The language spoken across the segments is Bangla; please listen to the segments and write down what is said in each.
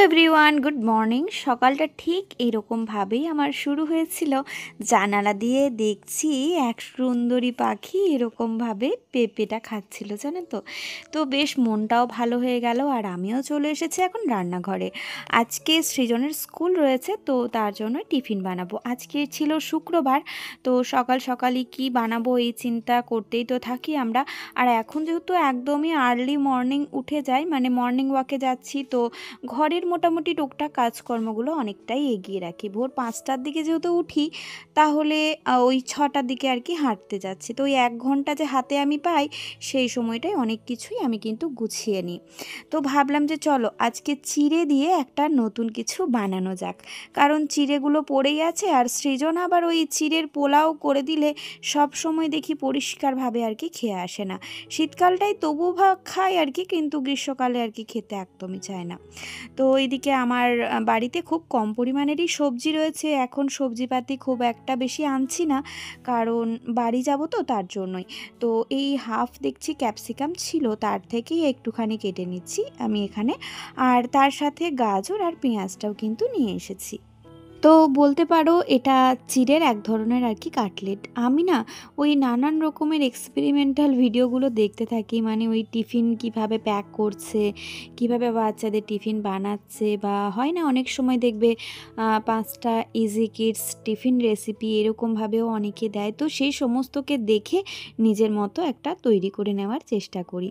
Everyone, good morning. সকালটা ঠিক এইরকমভাবেই আমার শুরু হয়েছিল। জানালা দিয়ে দেখছি এক সুন্দরী পাখি এরকমভাবে পেঁপেটা খাচ্ছিল, জানেন তো। তো বেশ মনটাও ভালো হয়ে গেল, আর আমিও চলে এসেছি এখন রান্নাঘরে। আজকে সৃজনের স্কুল রয়েছে, তো তার জন্য টিফিন বানাবো। আজকে ছিল শুক্রবার, তো সকাল সকালই কি বানাবো এই চিন্তা করতেই তো থাকি আমরা। আর এখন যেহেতু একদমই আর্লি মর্নিং উঠে যাই, মানে মর্নিং ওয়াকে যাচ্ছি, তো ঘরের মোটামুটি টুকটাক কাজকর্মগুলো অনেকটাই এগিয়ে রাখি। ভোর 5টার দিকে যেহেতু উঠি, তাহলে ওই 6টার দিকে আর কি হাঁটতে যাচ্ছি। তো ওই 1 ঘন্টা যে হাতে আমি পাই, সেই সময়টায় অনেক কিছুই আমি কিন্তু গুছিয়ে নিই। তো ভাবলাম যে চলো আজকে চিড়ে দিয়ে একটা নতুন কিছু বানানো যাক, কারণ চিড়েগুলো পড়েই আছে। আর সৃজন আবার ওই চিড়ের পোলাও করে দিলে সব সময় দেখি পরিষ্কারভাবে আর কি খেয়ে আসে না। শীতকালটাই তবু খায় আর কি, কিন্তু গ্রীষ্মকালে আর কি খেতে একদমই চায় না। তো এইদিকে আমার বাড়িতে খুব কম পরিমাণেরই সবজি রয়েছে। এখন সবজিপাতি খুব একটা বেশি আনছি না, কারণ বাড়ি যাব তো তার জন্যই। তো এই হাফ দেখছি ক্যাপসিকাম ছিল, তার থেকেই একটুখানি কেটে নিচ্ছি আমি এখানে। আর তার সাথে গাজর আর পেঁয়াজটাও কিন্তু নিয়ে এসেছি। তো বলতে পারো এটা চিড়ের এক ধরনের আর কি কাটলেট। আমি না ওই নানান রকমের এক্সপেরিমেন্টাল ভিডিওগুলো দেখতে থাকি, মানে ওই টিফিন কিভাবে প্যাক করছে, কিভাবে বাচ্চাদের টিফিন বানাচ্ছে, বা হয় না অনেক সময় দেখবে 5টা ইজি কিডস টিফিন রেসিপি এরকমভাবেও অনেকে দেয়। তো সেই সমস্তকে দেখে নিজের মতো একটা তৈরি করে নেওয়ার চেষ্টা করি।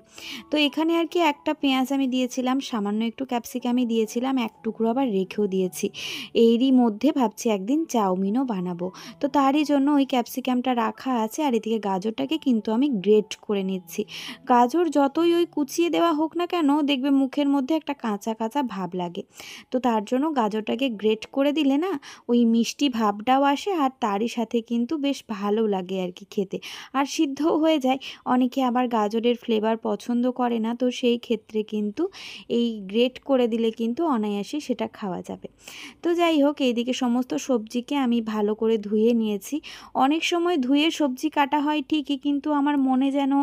তো এখানে আর কি একটা পেঁয়াজ আমি দিয়েছিলাম, সামান্য একটু ক্যাপসিকামই দিয়েছিলাম, এক টুকরো আবার রেখেও দিয়েছি। এরই মধ্যে ভাবছি একদিন চাউমিনও বানাবো। তো তারই জন্য ওই ক্যাপসিকামটা রাখা আছে, আর এদিকে গাজরটাকে কিন্তু আমি গ্রেট করে নিচ্ছি। গাজর যতই ওই কুচিয়ে দেওয়া হোক না কেন, দেখবে মুখের মধ্যে একটা কাঁচা কাঁচা ভাব লাগে। তো তার জন্য গাজরটাকে গ্রেট করে দিলে না ওই মিষ্টি ভাবটাও আসে, আর তারই সাথে কিন্তু বেশ ভালো লাগে আর কি খেতে, আর সিদ্ধও হয়ে যায়। অনেকে আবার গাজরের ফ্লেভার পছন্দ করে না, তো সেই ক্ষেত্রে কিন্তু এই গ্রেট করে দিলে কিন্তু অনায়াসে সেটা খাওয়া যাবে। তো যাই হোক, এইদিকে সমস্ত সবজিকে আমি ভালো করে ধুয়ে নিয়েছি। অনেক সময় ধুয়ে সবজি কাটা হয় ঠিকই, কিন্তু আমার মনে যেন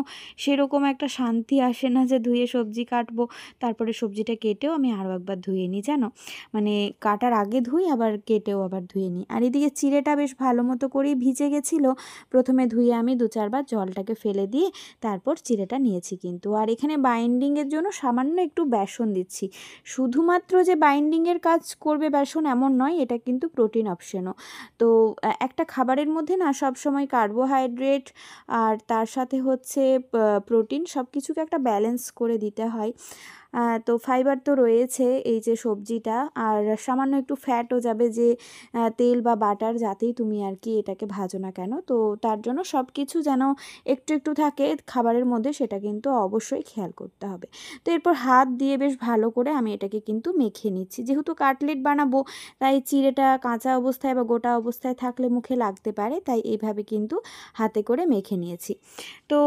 সেরকম একটা শান্তি আসে না যে ধুয়ে সবজি কাটবো, তারপরে সবজিটা কেটেও আমি আরও একবার ধুয়ে নিই, জানো। মানে কাটার আগে ধুই, আবার কেটেও আবার ধুয়ে নিই। আর এদিকে চিড়েটা বেশ ভালো মতো করেই ভিজে গেছিলো। প্রথমে ধুয়ে আমি 2-4 বার জলটাকে ফেলে দিয়ে তারপর চিড়েটা নিয়েছি কিন্তু। আর এখানে বাইন্ডিংয়ের জন্য সামান্য একটু বেসন দিচ্ছি। শুধুমাত্র যে বাইন্ডিংয়ের কাজ করবে বেসন এমন নয়, এটা কিন্তু প্রোটিন অপশনও। তো একটা খাবারের মধ্যে না সবসময় কার্বোহাইড্রেট আর তার সাথে হচ্ছে প্রোটিন, সব কিছুকে একটা ব্যালেন্স করে দিতে হয়। তো ফাইবার তো রয়েছে এই যে সবজিটা, আর সামান্য একটু ফ্যাটও যাবে, যে তেল বা বাটার যাতেই তুমি আর কি এটাকে ভাজো না কেন। তো তার জন্য সব কিছু যেন একটু একটু থাকে খাবারের মধ্যে, সেটা কিন্তু অবশ্যই খেয়াল করতে হবে। তো এরপর হাত দিয়ে বেশ ভালো করে আমি এটাকে কিন্তু মেখে নিচ্ছি। যেহেতু কাটলেট বানাবো, তাই চিড়েটা কাঁচা অবস্থায় বা গোটা অবস্থায় থাকলে মুখে লাগতে পারে, তাই এইভাবে কিন্তু হাতে করে মেখে নিয়েছি। তো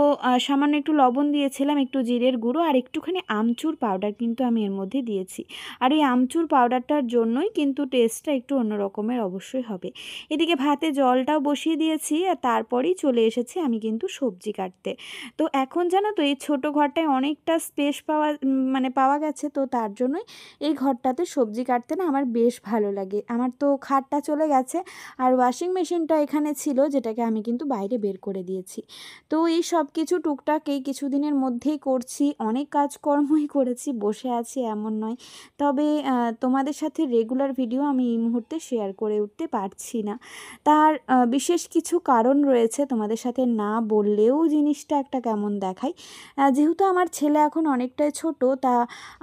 সামান্য একটু লবণ দিয়েছিলাম, একটু জিরের গুঁড়ো, আর একটুখানি আমচুর পাউডার কিন্তু আমি এর মধ্যে দিয়েছি। আর এই আমচুর পাউডারটার জন্যই কিন্তু টেস্টটা একটু অন্য রকমের অবশ্যই হবে। এদিকে ভাতে জলটাও বসিয়ে দিয়েছি, আর তারপরেই চলে এসেছি আমি কিন্তু সবজি কাটতে। তো এখন জানো তো এই ছোটো ঘরটায় অনেকটা স্পেস পাওয়া গেছে, তো তার জন্যই এই ঘরটাতে সবজি কাটতে না আমার বেশ ভালো লাগে। আমার তো খাটটা চলে গেছে, আর ওয়াশিং মেশিনটা এখানে ছিল, যেটাকে আমি কিন্তু বাইরে বের করে দিয়েছি। তো এই সব কিছু টুকটাক এই কিছুদিনের মধ্যেই করছি। অনেক কাজকর্মই করেছি, বসে আছি এমন নয়। তবে তোমাদের সাথে রেগুলার ভিডিও আমি এই মুহূর্তে শেয়ার করে উঠতে পারছি না। তার বিশেষ কিছু কারণ রয়েছে, তোমাদের সাথে না বললেও জিনিসটা একটা কেমন দেখায়। যেহেতু আমার ছেলে এখন অনেকটাই ছোট, তা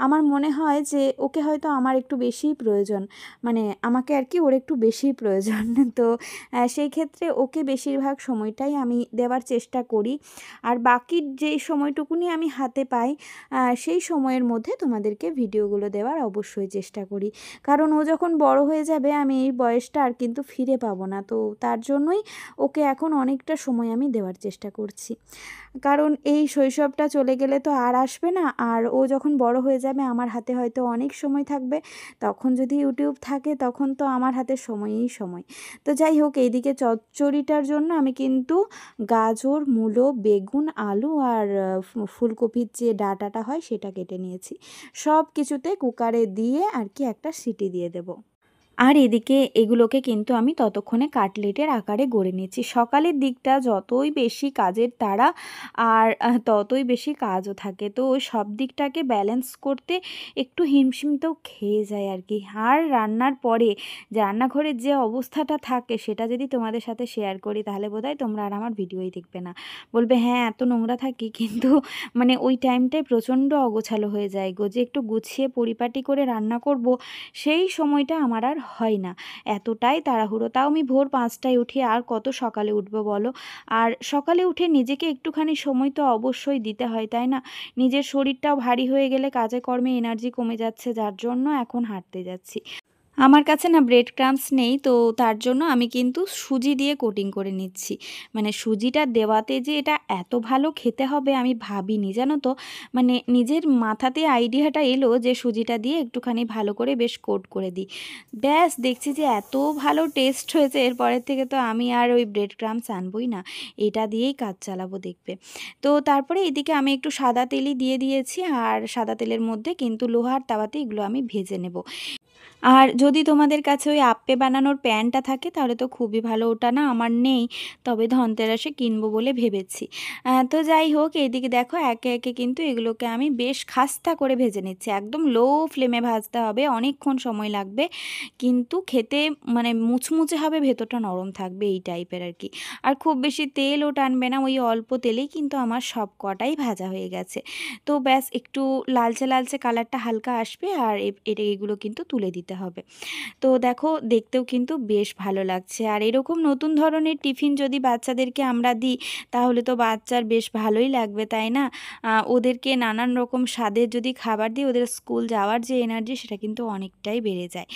আমার মনে হয় যে ওকে হয়তো আমার একটু বেশিই প্রয়োজন, মানে আমাকে আর কি ওর একটু বেশিই প্রয়োজন। তো সেই ক্ষেত্রে ওকে বেশিরভাগ সময়টাই আমি দেওয়ার চেষ্টা করি, আর বাকি যেই সময়টুকুনি আমি হাতে পাই সেই সময়ের মধ্যে তোমাদেরকে ভিডিওগুলো দেওয়ার অবশ্যই চেষ্টা করি। কারণ ও যখন বড় হয়ে যাবে, আমি এই বয়সটা আর কিন্তু ফিরে পাবো না। তো তার জন্যই ওকে এখন অনেকটা সময় আমি দেওয়ার চেষ্টা করছি, কারণ এই শৈশবটা চলে গেলে তো আর আসবে না। আর ও যখন বড় হয়ে যাবে, আমার হাতে হয়তো অনেক সময় থাকবে, তখন যদি ইউটিউব থাকে তখন তো আমার হাতে সময়ই সময়। তো যাই হোক, এইদিকে চচ্চড়িটার জন্য আমি কিন্তু গাজর, মূলো, বেগুন, আলু আর ফুলকপির যে ডাঁটাটা হয় সেটা কেটে নিয়েছি। রেখেছি। সব কিছুতে কুকারে দিয়ে আর কি একটা সিটি দিয়ে দেবো। আর এদিকে এগুলোকে কিন্তু আমি ততক্ষণে কাটলেটের আকারে গড়ে নিচ্ছি। সকালের দিকটা যতই বেশি কাজের তাড়া আর ততই বেশি কাজও থাকে। তো ওই সব দিকটাকে ব্যালেন্স করতে একটু হিমশিম তো খেয়ে যায় আর কি। আর রান্নার পরে যে রান্নাঘরের যে অবস্থাটা থাকে সেটা যদি তোমাদের সাথে শেয়ার করি তাহলে বোধহয় তোমরা আর আমার ভিডিওই দেখবে না। বলবে হ্যাঁ এত নোংরা থাকি, কিন্তু মানে ওই টাইমটায় প্রচণ্ড অগোছালো হয়ে যায় গো, যে একটু গুছিয়ে পরিপাটি করে রান্না করব সেই সময়টা আমার আর হয় না। এতটাই তাড়াহুড়ো, তাও আমি ভোর 5টায় উঠি, আর কত সকালে উঠবো বলো। আর সকালে উঠে নিজেকে একটুখানি সময় তো অবশ্যই দিতে হয়, তাই না? নিজের শরীরটাও ভারী হয়ে গেলে কাজে কর্মে এনার্জি কমে যাচ্ছে, যার জন্য এখন হাঁটতে যাচ্ছি। আমার কাছে না ব্রেড ক্রাম্বস নেই, তো তার জন্য আমি কিন্তু সুজি দিয়ে কোটিং করে নিচ্ছি। মানে সুজিটা দেওয়াতে যে এটা এত ভালো খেতে হবে আমি ভাবিনি, জানো তো। মানে নিজের মাথাতে আইডিয়াটা এলো যে সুজিটা দিয়ে একটুখানি ভালো করে বেশ কোট করে দিই। ব্যাস দেখছি যে এত ভালো টেস্ট হয়েছে, এরপরের থেকে তো আমি আর ওই ব্রেড ক্রাম্বস আনবই না, এটা দিয়েই কাজ চালাবো দেখবে। তো তারপরে এদিকে আমি একটু সাদা তেলই দিয়ে দিয়েছি, আর সাদা তেলের মধ্যে কিন্তু লোহার তাওয়াতে এগুলো আমি ভেজে নেব। আর যদি তোমাদের কাছে ওই আপ্পে বানানোর প্যানটা থাকে তাহলে তো খুবই ভালো, ওটা না আমার নেই, তবে ধনতেরাসে কিনবো বলে ভেবেছি। তো যাই হোক, এইদিকে দেখো একে একে কিন্তু এগুলোকে আমি বেশ খাস্তা করে ভেজে নিচ্ছি। একদম লো ফ্লেমে ভাজতে হবে, অনেকক্ষণ সময় লাগবে, কিন্তু খেতে মানে মুচমুচে হবে, ভেতরটা নরম থাকবে, এই টাইপের আর কি। আর খুব বেশি তেলও টানবে না, ওই অল্প তেলেই কিন্তু আমার সব কটাই ভাজা হয়ে গেছে। তো ব্যাস একটু লালচে লালচে কালারটা হালকা আসবে, আর এগুলো কিন্তু তুলে দিতে হবে। তো দেখো দেখতেও কিন্তু বেশ ভালো লাগছে। আর এরকম নতুন ধরনের টিফিন যদি বাচ্চাদেরকে আমরা দিই তাহলে তো বাচ্চার বেশ ভালোই লাগবে, তাই না? ওদেরকে নানান রকম স্বাদের যদি খাবার দিই, ওদের স্কুল যাওয়ার যে এনার্জি সেটা কিন্তু অনেকটাই বেড়ে যায়।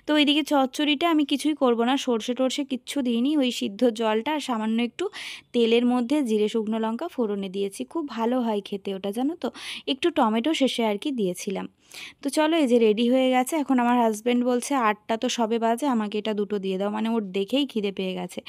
তো এইদিকে চচ্চড়িটা আমি কিছুই করব না, সর্ষে টর্ষে কিচ্ছু দিইনি, ওই সিদ্ধ জলটা আর সামান্য একটু তেলের মধ্যে জিরে শুকনো লঙ্কা ফোড়নে দিয়েছি, খুব ভালো হয় খেতে ওটা, জানো তো। একটু টমেটো শেষে আর কি দিয়েছিলাম। তো চলো এই যে রেডি হয়ে গেছে। এখন আমার হাজব্যান্ড বলছে 8টা তো সবে বাজে, আমাকে এটা দুটো দিয়ে দাও, মানে ওর দেখেই খিদে পেয়ে গেছে।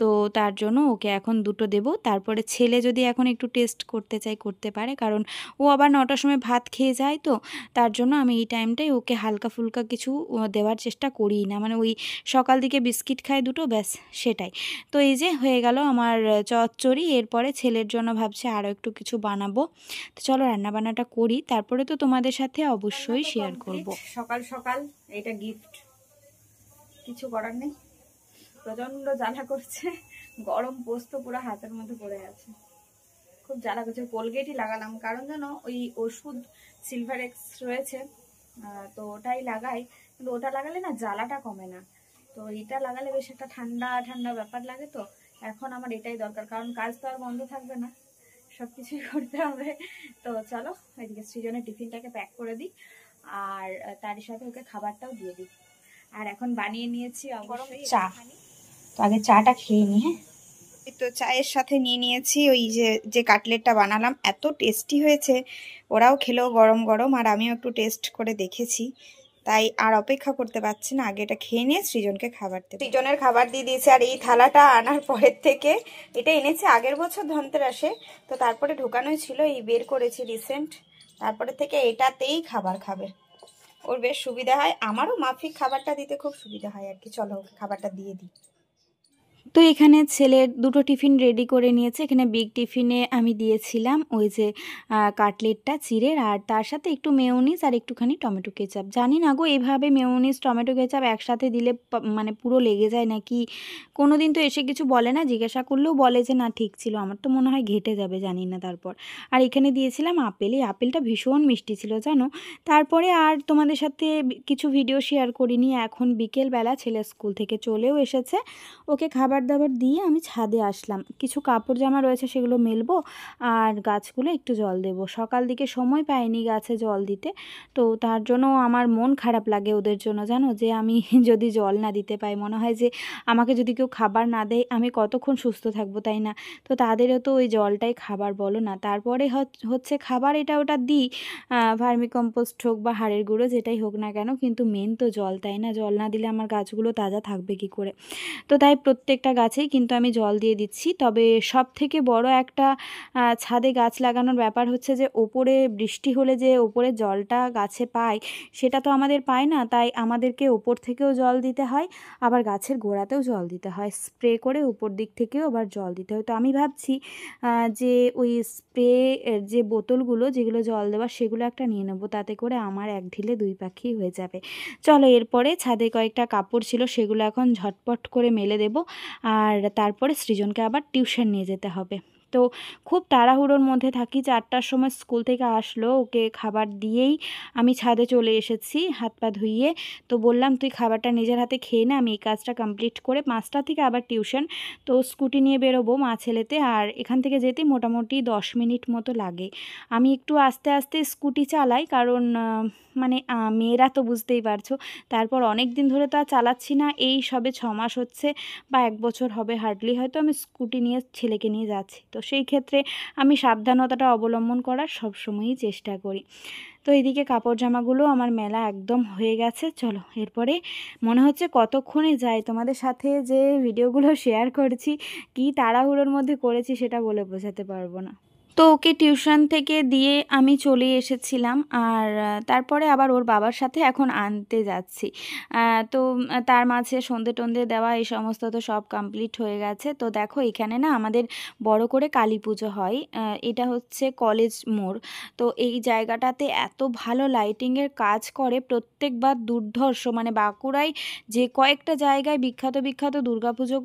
তো তার জন্য ওকে এখন দুটো দেবো। তারপরে ছেলে যদি এখন একটু টেস্ট করতে চাই করতে পারে, কারণ ও আবার 9টার সময় ভাত খেয়ে যায়, তো তার জন্য আমি এই টাইমটাই ওকে হালকা ফুলকা কিছু দেওয়ার চেষ্টা করি না, মানে ওই সকাল দিকে বিস্কিট খায় দুটো, ব্যাস সেটাই। তো এই যে হয়ে গেল আমার চচ্চড়ি। এরপরে ছেলের জন্য ভাবছি আরও একটু কিছু বানাবো। তো চলো রান্নাবান্নাটা করি, তারপরে তো তোমাদের সাথে অবশ্যই শেয়ার করব। সকাল সকাল এটা গিফট, কিছু করার নেই, প্রচন্ড জ্বালা করছে, গরম পোস্ত পুরো হাতের মধ্যে পড়ে আছে, খুব জ্বালা করছে। কোলগেটই লাগালাম, কারণ জানো ওই ওষুধ সিলভার এক্স রয়েছে, তো ওটাই লাগাই, কিন্তু ওটা লাগালে না জ্বালাটা কমে না, তো এটা লাগালে বেশ একটা ঠান্ডা ঠান্ডা ব্যাপার লাগে। তো এখন আমার এটাই দরকার, কারণ কাজ তো আর বন্ধ থাকবে না, সবকিছুই করতে হবে। তো চলো এদিকে সৃজনের টিফিনটাকে প্যাক করে দিই, আর তারই সাথে ওকে খাবারটাও দিয়ে দিই। আর এখন বানিয়ে নিয়েছি অবশ্যই চা, তো আগে চাটা খেয়ে নি। হ্যাঁ, তো চায়ের সাথে নিয়ে নিয়েছি ওই যে যে কাটলেটটা বানালাম, এত টেস্টি হয়েছে, ওরাও খেলো গরম গরম, আর আমিও একটু টেস্ট করে দেখেছি, তাই আর অপেক্ষা করতে পারছি না, আগে এটা খেয়ে নিয়ে সৃজনকে খাবার দেবো। সৃজনের খাবার দিয়ে দিয়েছে, আর এই থালাটা আনার পরের থেকে, এটা এনেছে আগের বছর ধনতেরাসে, তো তারপরে ঢোকানোই ছিল, এই বের করেছি রিসেন্ট, তারপরে থেকে এটাতেই খাবার খাবে, ওর বেশ সুবিধা হয়, আমারও মাফিক খাবারটা দিতে খুব সুবিধা হয় আর কি। চলো ওকে খাবারটা দিয়ে দিই। তো এখানে ছেলের দুটো টিফিন রেডি করে নিয়েছে। এখানে বিগ টিফিনে আমি দিয়েছিলাম ওই যে কাটলেটটা চিড়ের, আর তার সাথে একটু মেয়োনিজ আর একটুখানি টমেটো কেচাপ। জানি না গো এইভাবে মেয়োনিজ টমেটো কেচাপ একসাথে দিলে মানে পুরো লেগে যায় নাকি, কোনো দিন তো এসে কিছু বলে না, জিজ্ঞাসা করলেও বলে যে না ঠিক ছিল, আমার তো মনে হয় ঘেটে যাবে, জানি না। তারপর আর এখানে দিয়েছিলাম আপেল, এই আপেলটা ভীষণ মিষ্টি ছিল জানো। তারপরে আর তোমাদের সাথে কিছু ভিডিও শেয়ার করিনি। এখন বিকেলবেলা ছেলে স্কুল থেকে চলেও এসেছে, ওকে খাবার দাবার দিয়ে আমি ছাদে আসলাম, কিছু কাপড় জামা রয়েছে সেগুলো মেলবো, আর গাছগুলো একটু জল দেব। সকাল দিকে সময় পাইনি গাছে জল দিতে, তো তার জন্য আমার মন খারাপ লাগে ওদের জন্য, জানো, যে আমি যদি জল না দিতে পাই, মনে হয় যে আমাকে যদি কেউ খাবার না দেয় আমি কতক্ষণ সুস্থ থাকবো, তাই না? তো তাদেরও তো ওই জলটাই খাবার বলো না। তারপরে হচ্ছে খাবার এটা ওটা দিই, ভার্মি কম্পোস্ট হোক বা হাড়ের গুঁড়ো যেটাই হোক না কেন, কিন্তু মেন তো জল, তাই না? জল না দিলে আমার গাছগুলো তাজা থাকবে কি করে? তো তাই প্রত্যেকটা প্রত্যেকটা গাছেই কিন্তু আমি জল দিয়ে দিচ্ছি। তবে সব থেকে বড় একটা ছাদে গাছ লাগানোর ব্যাপার হচ্ছে যে ওপরে বৃষ্টি হলে যে ওপরে জলটা গাছে পায় সেটা তো আমাদের পায় না, তাই আমাদেরকে ওপর থেকেও জল দিতে হয়, আবার গাছের গোড়াতেও জল দিতে হয়, স্প্রে করে উপর দিক থেকেও আবার জল দিতে হয়। তো আমি ভাবছি যে ওই স্প্রে যে বোতলগুলো যেগুলো জল দেওয়ার সেগুলো একটা নিয়ে নেবো, তাতে করে আমার এক ঢিলে দুই পাখি হয়ে যাবে। চলো, এরপরে ছাদে কয়েকটা কাপড় ছিল সেগুলো এখন ঝটপট করে মেলে দেব, আর তারপরে সৃজনকে আবার টিউশন নিয়ে যেতে হবে। তো খুব তাড়াহুড়োর মধ্যে থাকি। 4টার সময় স্কুল থেকে আসলো, ওকে খাবার দিয়েই আমি ছাদে চলে এসেছি হাত পা ধুইয়ে। তো বললাম তুই খাবারটা নিজের হাতে খেয়ে নে, আমি এই কাজটা কমপ্লিট করে 5টা থেকে আবার টিউশন। তো স্কুটি নিয়ে বেরোবো মা ছেলেতে, আর এখান থেকে যেতে মোটামুটি 10 মিনিট মতো লাগে। আমি একটু আস্তে আস্তে স্কুটি চালাই, কারণ মানে মেয়েরা তো বুঝতেই পারছো। তারপর অনেক দিন ধরে তো আর চালাচ্ছি না, এই সবে 6 মাস হচ্ছে বা 1 বছর হবে হার্ডলি হয়তো আমি স্কুটি নিয়ে ছেলেকে নিয়ে যাচ্ছি। তো সেই ক্ষেত্রে আমি সাবধানতাটা অবলম্বন করার সবসময়ই চেষ্টা করি। তো এইদিকে কাপড় জামাগুলো আমার মেলা একদম হয়ে গেছে। চলো, এরপরে মনে হচ্ছে কতক্ষণে যায়, তোমাদের সাথে যে ভিডিওগুলো শেয়ার করছি কি তাড়াহুড়োর মধ্যে করেছি সেটা বলে বোঝাতে পারবো না। তো ওকে টিউশন থেকে দিয়ে আমি চলে এসেছিলাম, আর তারপরে আবার ওর বাবার সাথে এখন আনতে যাচ্ছি। তো তার মাঝে সন্ধে টন্ধে দেওয়া এই সমস্ত তো সব কমপ্লিট হয়ে গেছে। তো দেখো এখানে না আমাদের বড় করে কালী পুজো হয়, এটা হচ্ছে কলেজ মোড়। তো এই জায়গাটাতে এত ভালো লাইটিংয়ের কাজ করে প্রত্যেকবার, দুর্ধর্ষ। মানে বাঁকুড়ায় যে কয়েকটা জায়গায় বিখ্যাত বিখ্যাত দুর্গাপুজো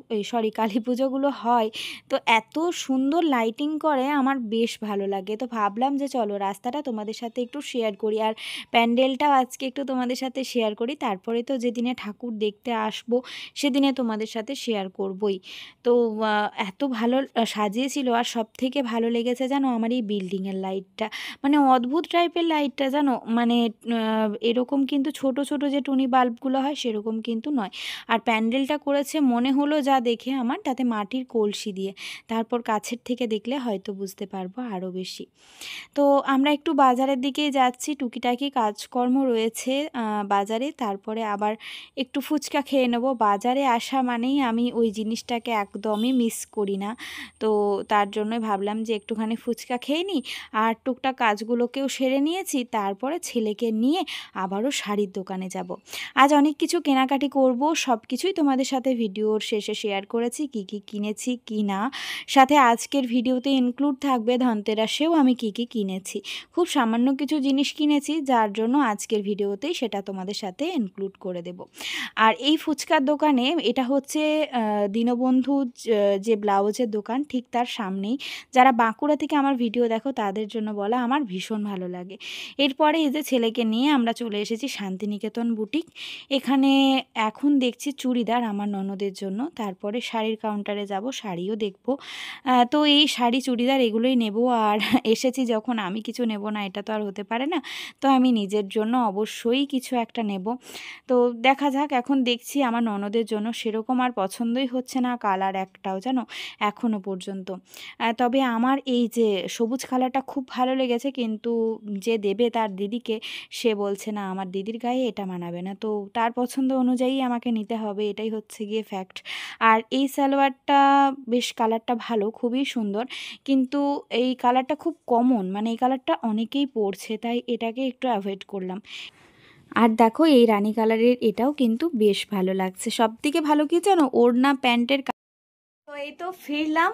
কালী পুজোগুলো হয়, তো এত সুন্দর লাইটিং করে আমার বেশ ভালো লাগে। তো ভাবলাম যে চলো রাস্তাটা তোমাদের সাথে একটু শেয়ার করি, আর প্যান্ডেলটাও আজকে একটু তোমাদের সাথে শেয়ার করি। তারপরে তো যেদিনে ঠাকুর দেখতে আসবো সেদিনে তোমাদের সাথে শেয়ার করবই। তো এত ভালো সাজিয়েছিল, আর সব থেকে ভালো লেগেছে জানো আমার এই বিল্ডিংয়ের লাইটটা। মানে অদ্ভুত টাইপের লাইটটা জানো, মানে এরকম কিন্তু ছোট ছোট যে টুনি বাল্বগুলো হয় সেরকম কিন্তু নয়। আর প্যান্ডেলটা করেছে মনে হলো যা দেখে আমার, তাতে মাটির কলসি দিয়ে। তারপর কাছের থেকে দেখলে হয়তো বুঝতে পারবো আরও বেশি। তো আমরা একটু বাজারের দিকেই যাচ্ছি, টুকিটাকি কাজকর্ম রয়েছে বাজারে। তারপরে আবার একটু ফুচকা খেয়ে নেবো। বাজারে আসা মানেই আমি ওই জিনিসটাকে একদমই মিস করি না। তো তার জন্যই ভাবলাম যে একটুখানি ফুচকা খেয়ে নিই, আর টুকটাক কাজগুলোকেও সেরে নিয়েছি। তারপরে ছেলেকে নিয়ে আবারও শাড়ির দোকানে যাব। আজ অনেক কিছু কেনাকাটি করব, সব কিছুই তোমাদের সাথে ভিডিওর শেষে শেয়ার করেছি, কি কি কিনেছি কি না। সাথে আজকের ভিডিওতে ইনক্লুড থাকবে ধনতেরাসেও আমি কি কি কিনেছি। খুব সামান্য কিছু জিনিস কিনেছি, যার জন্য আজকের ভিডিওতেই সেটা তোমাদের সাথে ইনক্লুড করে দেব। আর এই ফুচকার দোকানে, এটা হচ্ছে দীনবন্ধু যে ব্লাউজের দোকান ঠিক তার সামনেই। যারা বাঁকুড়া থেকে আমার ভিডিও দেখো তাদের জন্য বলা, আমার ভীষণ ভালো লাগে। এরপরে এই যে ছেলেকে নিয়ে আমরা চলে এসেছি শান্তিনিকেতন বুটিক। এখানে এখন দেখছি চুড়িদার আমার ননদের জন্য, তারপরে শাড়ির কাউন্টারে যাব, শাড়িও দেখব। তো এই শাড়ি চুড়িদার এগুলোই নেব। আর এসেছি যখন আমি কিছু নেব না এটা তো আর হতে পারে না, তো আমি নিজের জন্য অবশ্যই কিছু একটা নেব। তো দেখা যাক, এখন দেখছি আমার ননদের জন্য সেরকম আর পছন্দই হচ্ছে না কালার একটাও জানো এখনও পর্যন্ত। তবে আমার এই যে সবুজ কালারটা খুব ভালো লেগেছে, কিন্তু যে দেবে তার দিদিকে, সে বলছে না আমার দিদির গায়ে এটা মানাবে না। তো তার পছন্দ অনুযায়ী আমাকে নিতে হবে, এটাই হচ্ছে গিয়ে ফ্যাক্ট। আর এই সালোয়ারটা বেশ কালারটা ভালো, খুবই সুন্দর, কিন্তু এই কালারটা খুব কমন, মানে এই কালারটা অনেকেই পরছে, তাই এটাকে একটু অ্যাভয়েড করলাম। আর দেখো এই রানী কালারের এটাও কিন্তু বেশ ভালো লাগছে। সবথেকে ভালো কি জানো, ওড়না প্যান্টের। তো এই তো ফিরলাম,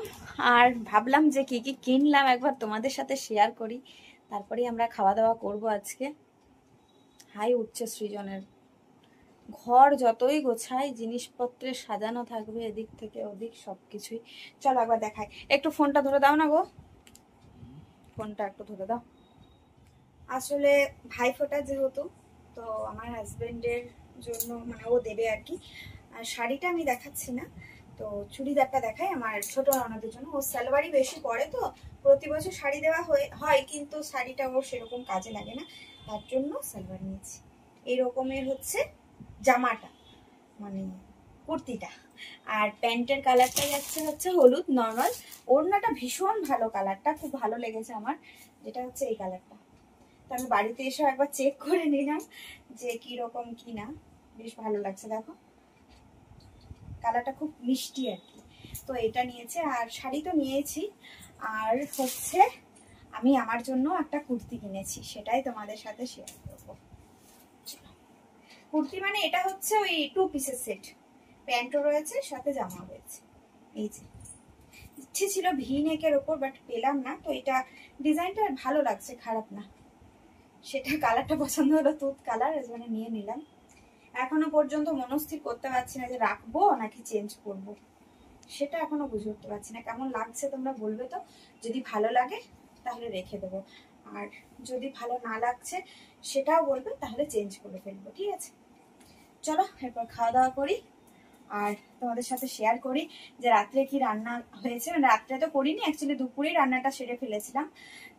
আর ভাবলাম যে কি কি কিনলাম একবার তোমাদের সাথে শেয়ার করি, তারপরেই আমরা খাওয়া দাওয়া করব আজকে। হাই উঠছে সৃজনের, ঘর যতই গোছাই জিনিসপত্রে সাজানো থাকবে এদিক থেকে ওদিক সবকিছুই। চলো একবার দেখাই, একটু ফোনটা ধরে দাও না গো, ফোনটা একটু ধরে দাও। আসলে ভাইফোঁটা যেহেতু, তো আমার হাজবেন্ডের জন্য মানে ও দেবে আর কি। আর শাড়িটা আমি দেখাচ্ছি না, তো চুড়িদারটা দেখাই আমার ছোট ননদের জন্য। ও সালোয়ারই বেশি পরে, তো প্রতি বছর শাড়ি দেওয়া হয় কিন্তু শাড়িটা ওর সেরকম কাজে লাগে না, তার জন্য সালোয়ার নিয়েছি। এরকমের হচ্ছে জামাটা, মানে কুর্তিটা। আর প্যান্টের কালারটা হচ্ছে হলুদ নর্মাল। ওড়নাটা ভীষণ ভালো, কালারটা খুব ভালো লেগেছে আমার, যেটা হচ্ছে এই কালারটা। তো আমি বাড়িতে এসে একবার চেক করে নিলাম যে কি রকম কি না, বেশ ভালো লাগছে। দেখো কালারটা খুব মিষ্টি আর কি। তো এটা নিয়েছে, আর শাড়ি তো নিয়েছি, আর হচ্ছে আমি আমার জন্য একটা কুর্তি কিনেছি, সেটাই তোমাদের সাথে শেয়ার করবো। কুর্তি মানে এটা হচ্ছে ওই 2 পিসের সেট, প্যান্টও রয়েছে সাথে জামা রয়েছে। এই যে ইচ্ছে ছিল ভি নেকের ওপর, বাট পেলাম না। তো এটা ডিজাইনটা ভালো লাগছে, খারাপ না। সেটা কালারটা পছন্দ হলো, তুত কালার, এর জন্য নিয়ে নিলাম। এখনো পর্যন্ত মনস্থির করতে পারছি না যে রাখবো নাকি চেঞ্জ করব, সেটা এখনো বুঝে উঠতে পারছি না। কেমন লাগছে তোমরা বলবে তো, যদি ভালো লাগে তাহলে রেখে দেবো, আর যদি ভালো না লাগছে সেটাও বলবে, তাহলে চেঞ্জ করে ফেলবো। ঠিক আছে, চলো এরপর খাওয়া দাওয়া করি, আর তোমাদের সাথে শেয়ার করি যে রাত্রে কি রান্না হয়েছে। মানে রাত্রে তো করিনি, অ্যাকচুয়ালি দুপুরেই রান্নাটা সেরে ফেলেছিলাম,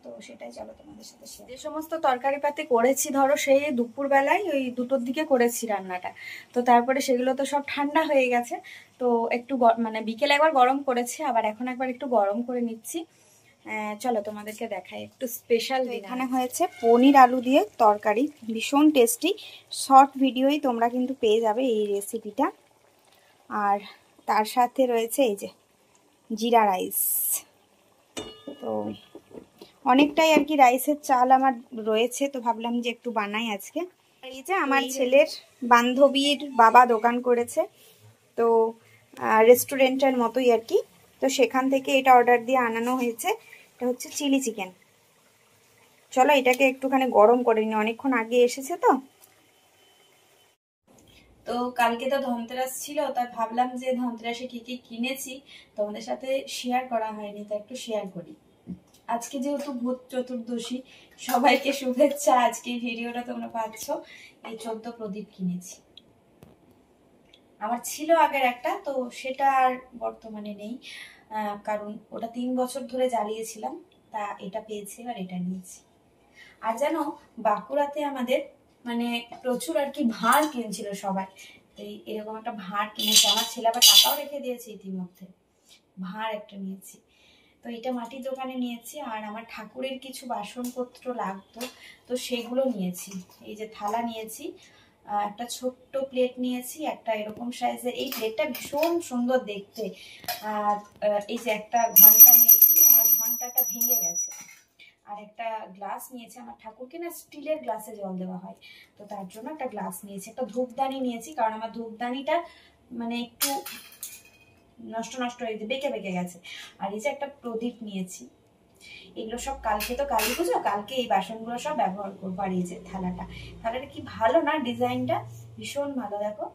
তো সেটাই চলো তোমাদের সাথে শেয়ার। যে সমস্ত তরকারি পাতি করেছি ধরো সেই দুপুর বেলায় ওই 2টোর দিকে করেছি রান্নাটা, তো তারপরে সেগুলো তো সব ঠান্ডা হয়ে গেছে। তো একটু মানে বিকেলে একবার গরম করেছি, আবার এখন একবার একটু গরম করে নিচ্ছি। চলো তোমাদেরকে দেখাই একটু স্পেশাল। এখানে হয়েছে পনির আলু দিয়ে তরকারি, ভীষণ টেস্টি। শর্ট ভিডিওই তোমরা কিন্তু পেয়ে যাবে এই রেসিপিটা। আর তার সাথে রয়েছে এই যে জিরা রাইস। তো অনেকটাই আর কি রাইসের চাল আমার রয়েছে, তো ভাবলাম যে একটু বানাই আজকে। এই যে আমার ছেলের বান্ধবীর বাবা দোকান করেছে, তো রেস্টুরেন্টের মতোই আর কি। তো সেখান থেকে এটা অর্ডার দিয়ে আনানো হয়েছে। এটা হচ্ছে চিলি চিকেন। চলো এটাকে একটুখানি গরম করে নিই, অনেকক্ষণ আগে এসেছে তো। তো কালকে তো ধনতেরাস ছিল, তাই ভাবলাম যে ধনতেরাসে কি কি কিনেছি তোমাদের সাথে শেয়ার করা হয়নি, তাই একটু শেয়ার করি। আজকে যেহেতু ভূত চতুর্দশী, সবাইকে শুভেচ্ছা। আজকে ভিডিওটা তোমরা পাচ্ছ। এই 14 প্রদীপ কিনেছি। আমার ছিল আগের একটা, তো সেটা আর বর্তমানে নেই, কারণ ওটা 3 বছর ধরে জ্বালিয়েছিলাম, তা এটা পেয়েছি আর এটা নিয়েছি। আর জানো বাঁকুড়াতে আমাদের মানে প্রচুর আর কি ভাঁড় কিনছিল সবাই, তো এরকম একটা ভাঁড় কিনেছে। আমার ছেলে আবার টাকাও রেখে দিয়েছে ইতিমধ্যে। ভাঁড় একটা নিয়েছি, তো এটা মাটির দোকানে নিয়েছি। আর আমার ঠাকুরের কিছু বাসনপত্র লাগতো, তো সেগুলো নিয়েছি। এই যে থালা নিয়েছি, একটা ছোট্ট প্লেট নিয়েছি, একটা এরকম সাইজের। এই প্লেটটা ভীষণ সুন্দর দেখতে। আর এই যে একটা ঘন্টা নিয়েছি, আমার ঘন্টাটা ভেঙে গেছে। আর একটা গ্লাস নিয়েছি, আমার ঠাকুরকে না স্টিলের গ্লাসে জল দেওয়া হয়, তো তার জন্য একটা গ্লাস নিয়েছি। একটা ধূপদানি নিয়েছি, কারণ আমার ধূপদানিটা মানে একটু নষ্ট নষ্ট হয়ে বেঁকে বেঁকে গেছে। আর এই যে একটা প্রদীপ নিয়েছি। এগুলো সব কালকে তো কালী পুজো, কালকে এই বাসনগুলো সব ব্যবহার করবো। আর এই যে থালাটা কি ভালো না, ডিজাইনটা ভীষণ ভালো। দেখো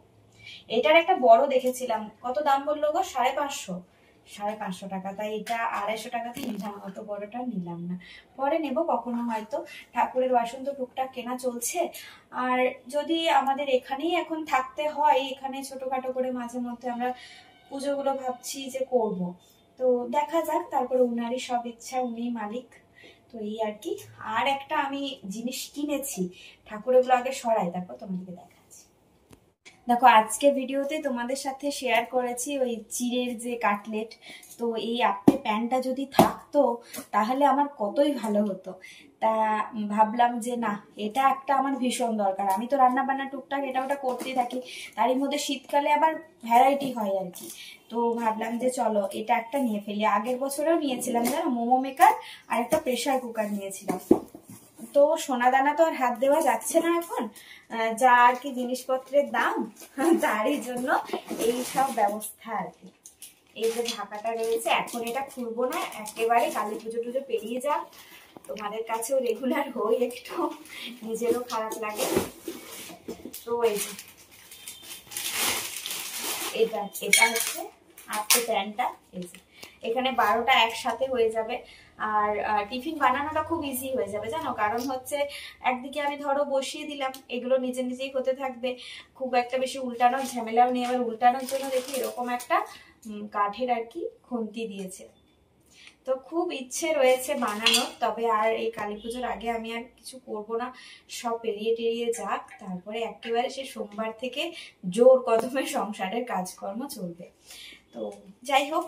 এটার একটা বড় দেখেছিলাম, কত দাম বললো গো? 550 টাকা। তাই এটা 250 টাকাতে নিলাম, অত বড়টা নিলাম না, পরে নেব কখনো হয়তো। ঠাকুরের বাসন তো টুকটাক কেনা চলছে। আর যদি আমাদের এখানেই এখন থাকতে হয়, এখানে ছোটখাটো করে মাঝে মধ্যে আমরা পুজোগুলো ভাবছি যে করব, তো দেখা যাক। তারপরে উনারই সব ইচ্ছা, উনি মালিক। তো এই আর কি। আর একটা আমি জিনিস কিনেছি, ঠাকুরেরগুলো আগে সরাই তারপর তোমাদেরকে দেখাচ্ছি। দেখো আজকে ভিডিওতে তোমাদের সাথে শেয়ার করেছি ওই চিড়ের যে কাটলেট। তো এই আপে প্যানটা যদি থাকতো তাহলে আমার কতই ভালো হতো। তা ভাবলাম যে না, এটা একটা আমার ভীষণ দরকার। আমি তো রান্না বান্না টুকটাক এটা ওটা করতেই থাকি, তারই মধ্যে শীতকালে আবার ভ্যারাইটি হয় আর কি। তো ভাবলাম যে চলো এটা একটা নিয়ে ফেলি। আগের বছরেও নিয়েছিলাম জানো, মোমো মেকার আর একটা প্রেসার কুকার নিয়েছিলাম। তো সোনা দানা তো আর হাত দেওয়া যাচ্ছে না এখন, যা আর কি জিনিসপত্রের দাম, তারই জন্য এই সব ব্যবস্থা আর কি। এই যে ঢাকাটা রয়েছে, এখন এটা খুলবো না, একেবারে কালী পুজো টুজো পেরিয়ে যাক, তোমাদের কাছেও রেগুলার হই, একটু নিজেরও খারাপ লাগে। তো এই যে এটা এটা হচ্ছে আজকে প্যানটা। এই যে এখানে 12টা একসাথে হয়ে যাবে। আর টিফিন বানানোটা খুব ইজি হয়ে যাবে জানো, কারণ হচ্ছে একদিকে আমি ধরো বসিয়ে দিলাম, এগুলো নিজে নিজেই হতে থাকবে, খুব একটা বেশি উল্টানোর ঝামেলাও নেই। আবার উল্টানোর জন্য দেখি এরকম একটা কাঠের আর কি খুন্তি দিয়েছে। তো খুব ইচ্ছে রয়েছে বানানোর, তবে আর এই কালী পুজোর আগে আমি আর কিছু করব না, সব পেরিয়ে টেরিয়ে যাক, তারপরে একেবারে সে সোমবার থেকে জোর কদমে সংসারের কাজকর্ম চলবে। তো তো যাই হোক,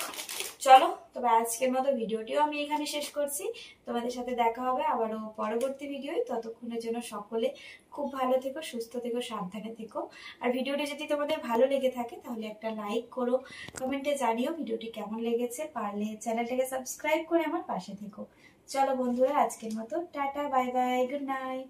চলো তবে আজকের মতো ভিডিওটিও আমি এখানে শেষ করছি। তোমাদের সাথে দেখা হবে আবারও পরবর্তী ভিডিও। ততক্ষণের জন্য সকলে খুব ভালো থেকো, সুস্থ থেকো, সাবধানে থেকো। আর ভিডিওটি যদি তোমাদের ভালো লেগে থাকে তাহলে একটা লাইক করো, কমেন্টে জানিও ভিডিওটি কেমন লেগেছে। পারলে চ্যানেলটাকে সাবস্ক্রাইব করে আমার পাশে থেকো। চলো বন্ধুরা, আজকের মতো tata, bye bye, good night.